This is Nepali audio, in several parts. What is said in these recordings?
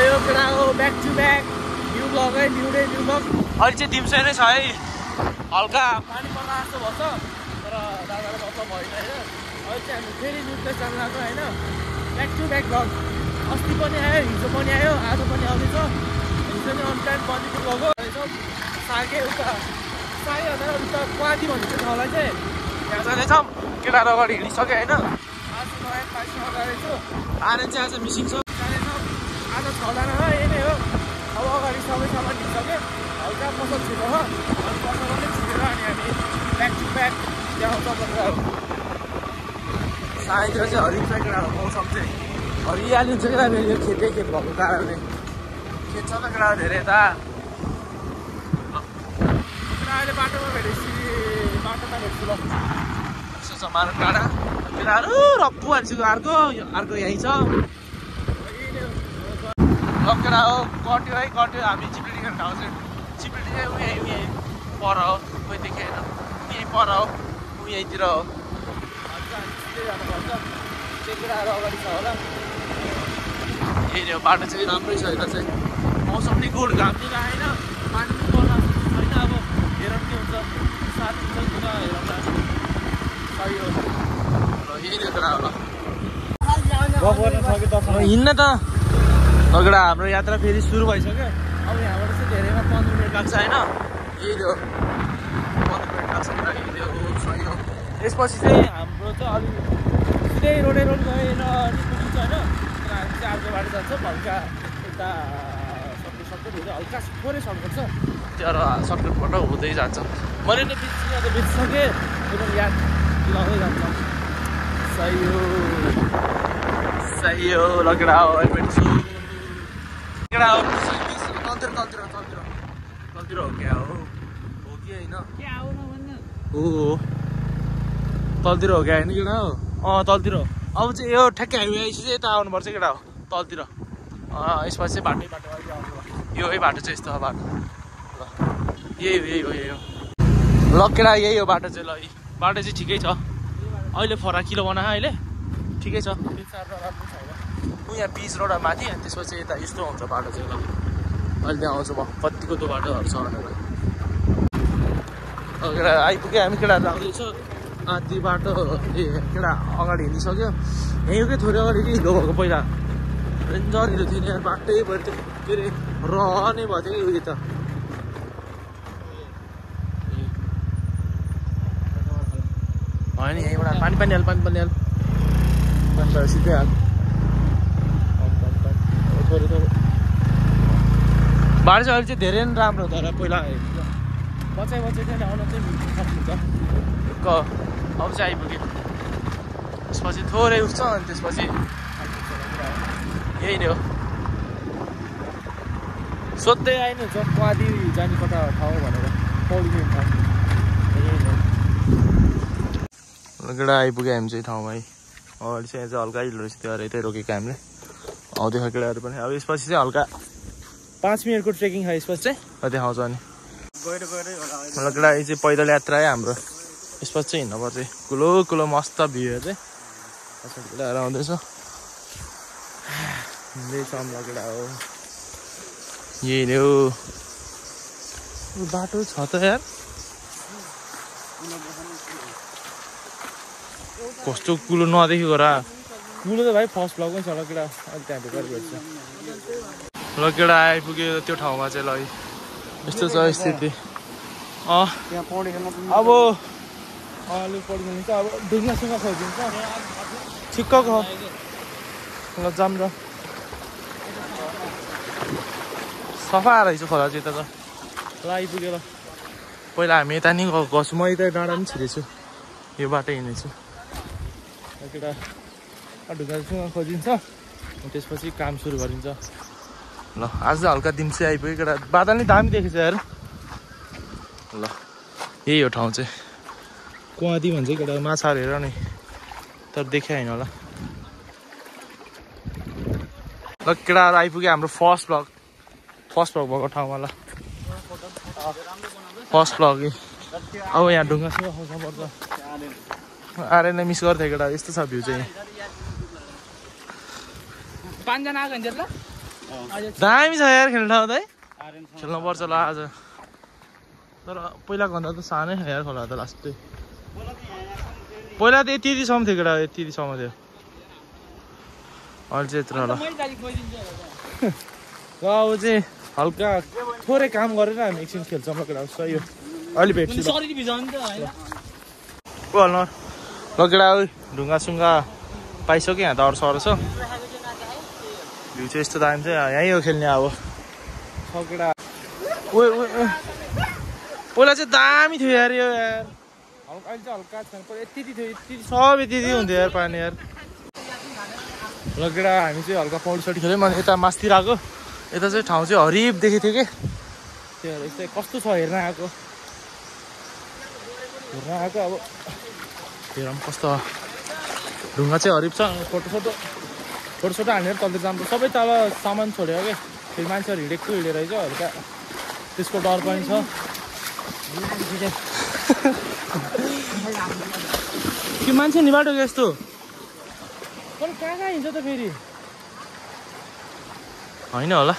यो केटा हो back to back new blog है न्यू डे न्यू ब्लग। अहिले चाहिँ दिउँसो नै छ है, हल्का पानी पर्ला जस्तो भन्छ तर दादालाई मतलब भएन होइन। अहिले चाहिँ हामी फेरि न्यू प्लेस जानु लाग्छ होइन, ब्याक टु ब्याक ब्लग। अस्ति पनि आयो, हिजो पनि आयो, आज पनि आउँदैछ। हिजो नै अनप्लान बनिएको गएको रहेछौँ सागे उता सागेभन्दा उता क्वादी भन्ने ठाउँलाई चाहिँ यहाँ जाँदैछौँ। केटाहरू अगाडि हिँडिसक्यो होइन, आज नयाँ बाइकसँग जाँदैछु। आर्यन चाहिँ आज मिसिङ छ, जाँदैछौँ आज 6 जना हो, यही नै हो। अब अगाडि सबै सामान हिँडिसक्यो, हल्का पसल छिटो हो, अनि पसल पनि छिटेर अनि हामी ब्याक टु ब्याक देखाउँछौँ भनेर। सायदतिर चाहिँ हरिन्छ केटाहरू मौसम चाहिँ हरियाली हुन्छ केटा फेरि यो खेतै खेत भएको कारणले। खेत छ त केटाहरू धेरै त। अहिले बाटोमा भेटेपछि बाटोमा भेट्छु ल। यसो छ मारु टाढा केटाहरू रप्पु हाल्छु। अर्को यहीँ छ केटा हो, कट्यो है कट्यो। हामी चिप्लिटी खेल्न ठाउँ चाहिँ चिप्लिटी चाहिँ उहीँ पर हो, कोही देखेन यहीँ पर हो, यहीँतिर हो। छिटै जानुपर्छ, केटाहरू अगाडि छ होला। यही हो बाटो चाहिँ राम्रै छ यता चाहिँ, मौसम नि गुड, घाम नि लागेन, पानी पनि पर्ला छैन। अब हेरौँ के हुन्छ, साथ हुन्छ कि हेरौँ न। सही हो ल, यही हो केटा होला हिँड्न त लगेडा। हाम्रो यात्रा फेरि सुरु भइसक्यो। अब यहाँबाट चाहिँ धेरैमा 15 मिनट लाग्छ होइन, यही हो 15 मिनट लाग्छ केटा, यही हो सही हो। यसपछि चाहिँ हाम्रो चाहिँ अलिक सिधै रोडै रोड गएन अनि पुगिन्छ होइन। तर हामी चाहिँ अर्को बाटो जान्छौँ, हल्का यता सर्टकट हुँदै हल्का थोरै सर्टकट छ, त्यो सर्टकटबाट हुँदै जान्छ। मैले नै बितिसकेँ एकदम याद लगाउँदै जान्छ। सही हो सही हो ल केटा हो, हेलमेट छु केटा हो। तलतिर हो क्या हो कि होइन, हो तलतिर हो क्या होइन केटा हो। तलतिर हो। अब चाहिँ यो ठ्याक्कै हाइवे आइसक्यो चाहिँ यता आउनुपर्छ केटा हो, तलतिर। यसपछि चाहिँ बाटो आउनु, यही बाटो चाहिँ यस्तो बाटो ल, यही हो ल केटा, यही हो बाटो चाहिँ। ल बाटो चाहिँ ठिकै छ, अहिले फराकिलो बना अहिले ठिकै छ। यहाँ पिच रोड माथि, अनि त्यसपछि यता यस्तो हुन्छ बाटो चाहिँ। ल अहिले आउँछु म कतिको त्यो बाटोहरू छ भनेर। केटा आइपुग्यो हामी, केटाहरू आउँदैछ आधी बाटो। केटा अगाडि हिँडिसक्यो, यहीँकै थोरै अगाडि कि हिलो भएको पहिला रेन्जर हिलो थियो नि, बाटै भयो त्यो के अरे रहने भएको थियो कि उयो त। होइन यहीँबाट पानी हाल सिधै हाल। बाटो चाहिँ अहिले चाहिँ धेरै नै राम्रो हुँदो रहेछ, पहिला बचाइ चाहिँ आउन चाहिँ सक्नुहुन्छ। अब चाहिँ आइपुग्यो, त्यसपछि थोरै उठ्छ अनि त्यसपछि यही नै हो। सोध्दै आइनुहुन्छ क्वादी जाने कता ठाउँ भनेर, पौडी ठाउँ केटा आइपुग्यो हामी चाहिँ ठाउँमा है। अगाडि चाहिँ हल्का हिलो रहेछ, त्यो यतै रोकेको हामीले आउँदैछ केटाहरू पनि। अब यसपछि चाहिँ हल्का 5 मिनटको ट्रेकिङ छ, यसपछि चाहिँ देखाउँछ अनि मतलब केटा यो चाहिँ पैदल यात्रा है हाम्रो। यसपछि चाहिँ हिँड्नुपर्छ, कुलो मस्त भ्यू चाहिँ केटाहरू आउँदैछ हिँड्दैछ हाम्रो केटा हो। यही नै हो बाटो छ त यार, कस्तो कुलो नदेखेको र कुलो त भाइ फर्स्ट ब्लगमै छ ल केटा। अहिले त्यहाँ भित्र भेट्छ ल केटा, आइपुग्यो त्यो ठाउँमा चाहिँ। ल यस्तो छ स्थिति। अब अलिक पढ्नु हुन्छ, अब ढुङ्गासुङ्गा खोजिदिन्छ ठिक्कको ल जाम र सफा रहेछ खोला चाहिँ त। ल आइपुग्यो ल, पहिला हामी यता नि गएको, म यता डाँडा पनि छिरेछु, यो बाटो हिँडेछु केटा। ढुङ्गासुङ्गा खोजिन्छ त्यसपछि काम सुरु गरिन्छ। ल आज हल्का दिम्से आइपुग्यो केटा, बादल नि दामी देखेछ यार। ल यही हो ठाउँ चाहिँ, क्वादी भन्छ केटा, माछाहरू हेर नि तर देखे होइन होला। ल केटाहरू आइपुग्यो हाम्रो फर्स्ट ब्लग भएको ठाउँमा। ल फर्स्ट ब्लग अब यहाँ ढुङ्गासुङ्गा खोज्नुपर्छ। आएर नै मिस गर्थ्यो केटा, यस्तो छ भ्यू चाहिँ। 5 जना आएको हुन्छ ल, दामी छ यार खेल्न ठाउँ त है खेल्नुपर्छ ल आज तर पहिलाको भन्दा त सानै यार खोला त लास्टै पहिला त यतिसम्म थियो केटा यतिसम्म थियो अहिले चाहिँ यत्रो होला र अब चाहिँ हल्का थोरै काम गरेर हामी एकछिन खेल्छौँ ल केटा सही हो अहिले भेट्छु ल केटा ढुङ्गा सुङ्गा पाइसक्यो यहाँ त अरू सर छ भ्यू चाहिँ यस्तो दामी चाहिँ यहीँ हो खेल्ने अब केटा पहिला चाहिँ दामी थियो यार यो यार हल्का अहिले चाहिँ हल्का छैन पहिला यति थियो यति सब यति हुन्थ्यो यार पानी यार ल केटा हामी चाहिँ हल्का पौडी सडी खेल्यौँ अनि यता मासतिर आएको यता चाहिँ ठाउँ चाहिँ हरिब देखेको थियो कि त्यो यस्तै कस्तो छ हेर्न आएको अब हेरौँ कस्तो ढुङ्गा चाहिँ हरिब छ फोटोसोटो हानेर तलतिर जान्छ सबै तल सामान छोड्यो क्या फेरि मान्छेहरू हिँडेको हिँडेर रहेछ हल्का त्यसको डर पनि छ कि मान्छे नि बाटो यस्तो कहाँ कहाँ हिँड्छ त फेरि होइन होला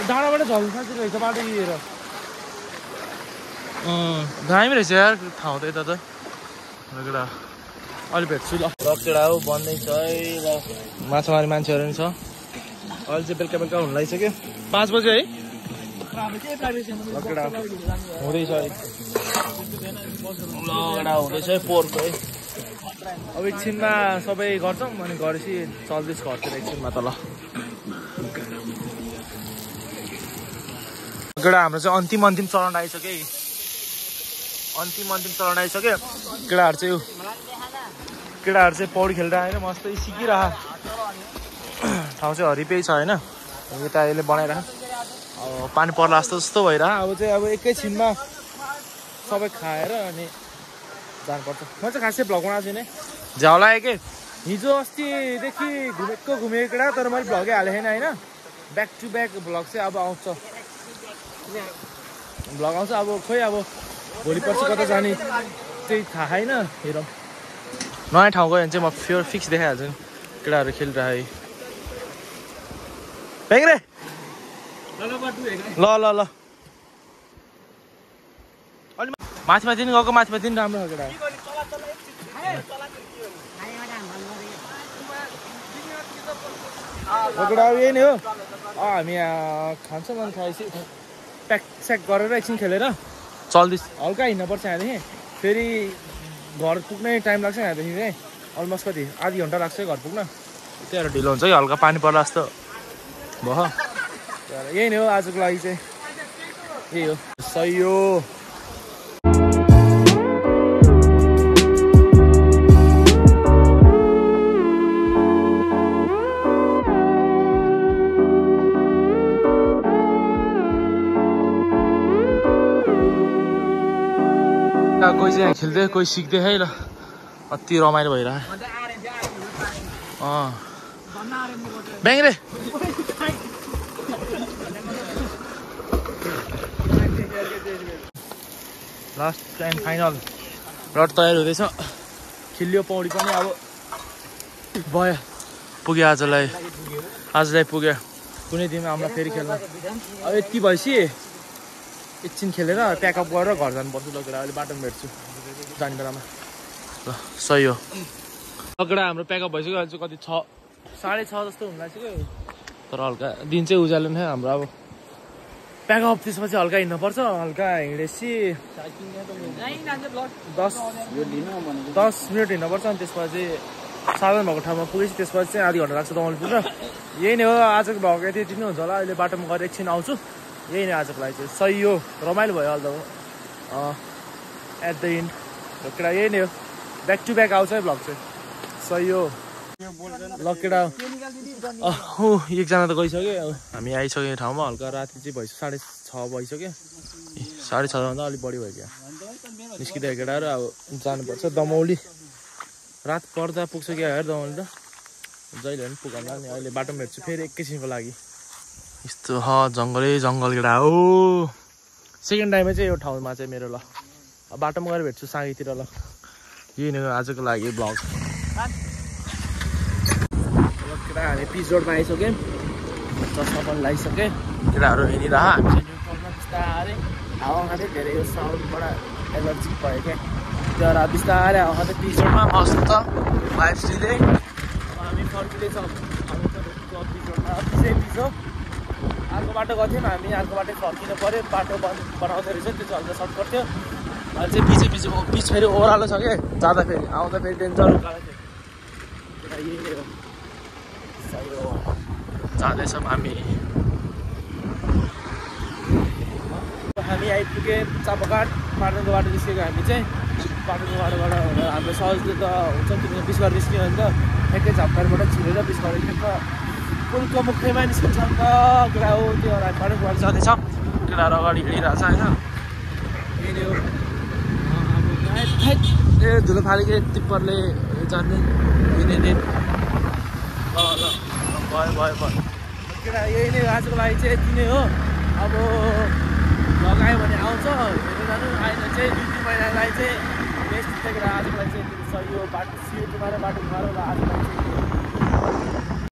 डाँडाबाट झल्नु साँच्ची रहेछ बाटो हिँडेर दामी रहेछ यार ठाउँ त यता त केटा अहिले भेट्छु ल केटा हो बन्दै छ है ल माछा मार्ने मान्छेहरू पनि छ अहिले चाहिँ बेलुका हुन लागिसक्यो 5 बजे है हुँदैछ हुँदैछ पोहोरको है अब एकछिनमा सबै गर्छौँ अनि गरेपछि चल्दैछ घरतिर एकछिनमा त ल केटा हाम्रो चाहिँ अन्तिम चरण आइसक्यो केटाहरू चाहिँ पौडी खेल्दा होइन मस्तै सिकिरह ठाउँ चाहिँ हरिपै छ होइन यता यसले बनाइरह अब पानी पर्ला जस्तो भइरह अब चाहिँ अब एकैछिनमा सबै खाएर अनि जानुपर्छ म चाहिँ खासै भ्लग बनाएको छैन झ्याउ लाग्यो कि हिजो अस्तिदेखि घुमेको केटा तर मैले भ्लगै हालेको छैन होइन ब्याक टु ब्याक भ्लग चाहिँ अब आउँछ अब खोइ अब भोलि पर्सि कता जाने त्यही थाहा छैन हेरौँ नयाँ ठाउँ गयो भने चाहिँ म फिक्स देखाइहाल्छु नि केटाहरू खेलिरहे रे ल अलि माथि नि गएको माथि नि राम्रो छ केटा यही नै हो हामी यहाँ खान्छौँ अनि खाएपछि प्याक गरेर एकछिन खेलेर चल्दैछ हल्का हिँड्नुपर्छ यहाँदेखि फेरि घर पुग्नै टाइम लाग्छ यहाँदेखि चाहिँ अलमोस्ट कति आधी घन्टा लाग्छ घर पुग्न त्यही ढिलो हुन्छ कि हल्का पानी पर्ला जस्तो भयो यही नै हो आजको लागि चाहिँ यही हो सही हो कोही चाहिँ खेल्दै कोही सिक्दै है ल अति रमाइलो भइरह ब्याङ्रे लास्ट एन्ड फाइनल रड तयार हुँदैछ खिल्यो पौडी पनि अब भयो पुग्यो आजलाई पुग्यो कुनै दिन आउँदा फेरि खेल्न अब यति भएपछि एकछिन खेलेर प्याकअप गरेर घर जानुपर्छ लगेर अहिले बाटोमा भेट्छु जाने बेलामा ल सही हो लगेर हाम्रो प्याकअप भइसक्यो अहिले चाहिँ कति 6:30 जस्तो हुन लागिसक्यो तर हल्का दिन चाहिँ उज्यालो नै हाम्रो अब प्याकअप त्यसपछि हल्का हिँड्नुपर्छ हल्का हिँडेपछि 10 मिनट हिँड्नुपर्छ अनि त्यसपछि साधन भएको ठाउँमा पुगेपछि त्यसपछि चाहिँ आधी घन्टा लाग्छ दमौली पुग्न यही नै हो आजको भएको यति नै हुन्छ होला अहिले बाटोमा गएर एकछिन आउँछु यही नै आजको लागि चाहिँ सही हो रमाइलो भयो अहिले एट द इन्ड केटा यही नै हो ब्याक टु ब्याक आउँछ है भ्लग चाहिँ सही हो ल केटा एकजना त गइसक्यो अब हामी आइसक्यो ठाउँमा हल्का राति चाहिँ भइसक्यो 6:30 भइसक्यो 6:30 भन्दा अलिक बढी भयो क्या निस्किँदै केटाहरू अब जानुपर्छ दमौली रात पर्दा पुग्छ क्या हेर दमौली त जहिले पनि पुगौँला नि अहिले बाटोमा भेट्छु फेरि एकैछिनको लागि यस्तो जङ्गल केटा हो सेकेन्ड टाइममा चाहिँ यो ठाउँमा चाहिँ मेरो ल बाटोमा गएर भेट्छु साँगीतिर ल यही नै हो आजको लागि भ्लग हामी पिच रोडमा आइसक्यौँ चस्मा पनि लगाइसकेँ केटाहरू हिँडिरह हामी चाहिँ न्युट्रलमा बिस्तारै हावा खाँदै धेरै यो साउन्डबाट एलर्जिक भयो क्या तर बिस्तारै हावा खाँदै पिच रोडमा मस्त भाइब्स लिँदै हामी फर्किँदैछौँ पिच रोडमा पिचै पिच हो अर्को बाटो गएको थियौँ हामी अर्को बाटो फर्किनु पऱ्यो बाटो बनाउँदो रहेछ त्यो चल्दा सर्टकट थियो अहिले चाहिँ पिचै पिच फेरि ओह्रालो छ क्या जाँदा फेरि आउँदा फेरि डेन्जर उकालो थियो यही नै हो सही हो जाँदैछौँ हामी आइपुगेँ चापाघाट पाटनको बाटो निस्केको हामी चाहिँ पाटनको बाटोबाट हाम्रो सजिलो त हुन्छ किनभने बिचबाट निस्क्यो भने त ठ्याक्कै झापघाटबाट छिरेर बिचबाट ठ्याक्क पुलको मुखैमा निस्किन्छ नि त केटा हो त्यो पाटनको बाटो जाँदैछ केटाहरू अगाडि हिँडिरहेको छ होइन यही हो ए धुलो फालेको टिप्परले जान्ने दिने ल भयो केटा यही नै आजको लागि चाहिँ यति नै हो अब लगायो भने आउँछ हेर्नु जानु आएन चाहिँ 2-3 महिनालाई चाहिँ बेस्ट देखेर आजको लागि चाहिँ यो बाटो सियो तुम्हारो बाटो तुम्हारो आजको लागि चाहिँ